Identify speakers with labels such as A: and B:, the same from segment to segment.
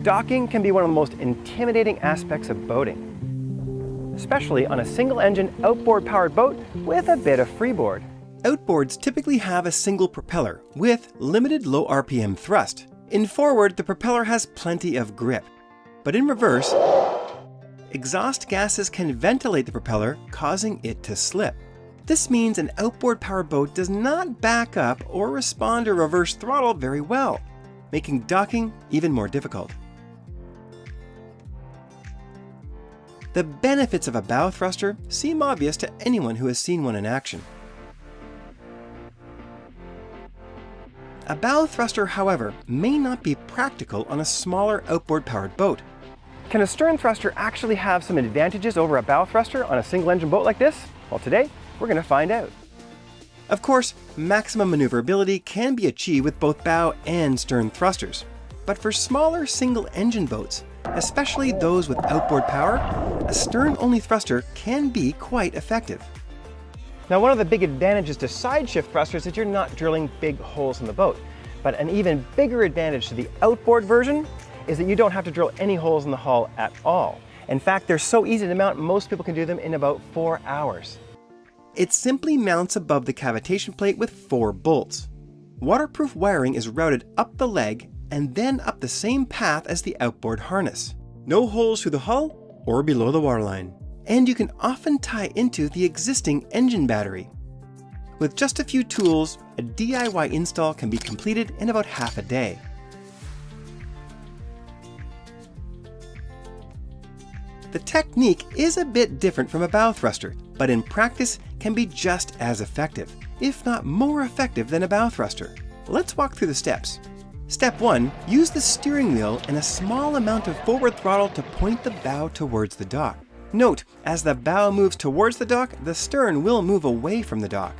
A: Docking can be one of the most intimidating aspects of boating, especially on a single-engine outboard-powered boat with a bit of freeboard.
B: Outboards typically have a single propeller with limited low RPM thrust. In forward, the propeller has plenty of grip, but in reverse, exhaust gases can ventilate the propeller, causing it to slip. This means an outboard-powered boat does not back up or respond to reverse throttle very well, making docking even more difficult. The benefits of a bow thruster seem obvious to anyone who has seen one in action. A bow thruster, however, may not be practical on a smaller outboard-powered boat.
A: Can a stern thruster actually have some advantages over a bow thruster on a single-engine boat like this? Well, today, we're going to find out.
B: Of course, maximum maneuverability can be achieved with both bow and stern thrusters. But for smaller single-engine boats, especially those with outboard power, a stern-only thruster can be quite effective.
A: Now, one of the big advantages to Sideshift thrusters is that you're not drilling big holes in the boat. But an even bigger advantage to the outboard version is that you don't have to drill any holes in the hull at all. In fact, they're so easy to mount, most people can do them in about 4 hours.
B: It simply mounts above the cavitation plate with 4 bolts. Waterproof wiring is routed up the leg and then up the same path as the outboard harness. No holes through the hull or below the waterline. And you can often tie into the existing engine battery. With just a few tools, a DIY install can be completed in about half a day. The technique is a bit different from a bow thruster, but in practice can be just as effective, if not more effective than a bow thruster. Let's walk through the steps. Step 1. Use the steering wheel and a small amount of forward throttle to point the bow towards the dock. Note, as the bow moves towards the dock, the stern will move away from the dock.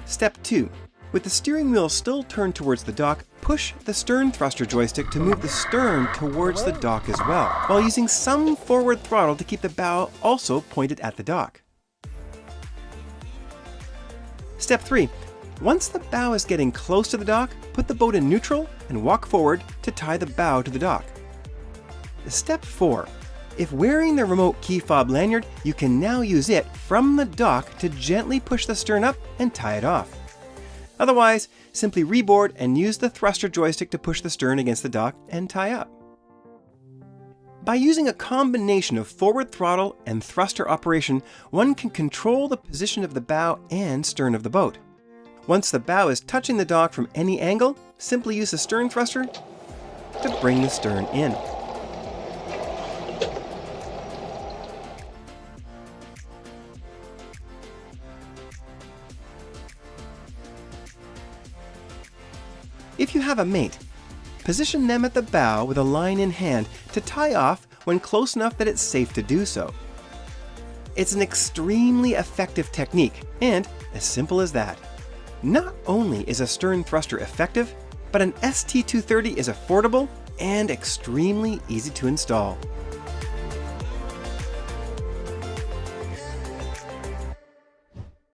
B: Step 2. With the steering wheel still turned towards the dock, push the stern thruster joystick to move the stern towards the dock as well, while using some forward throttle to keep the bow also pointed at the dock. Step 3. Once the bow is getting close to the dock, put the boat in neutral and walk forward to tie the bow to the dock. Step 4. If wearing the remote key fob lanyard, you can now use it from the dock to gently push the stern up and tie it off. Otherwise, simply reboard and use the thruster joystick to push the stern against the dock and tie up. By using a combination of forward throttle and thruster operation, one can control the position of the bow and stern of the boat. Once the bow is touching the dock from any angle, simply use the stern thruster to bring the stern in. If you have a mate, position them at the bow with a line in hand to tie off when close enough that it's safe to do so. It's an extremely effective technique, and as simple as that. Not only is a stern thruster effective, but an ST230 is affordable and extremely easy to install.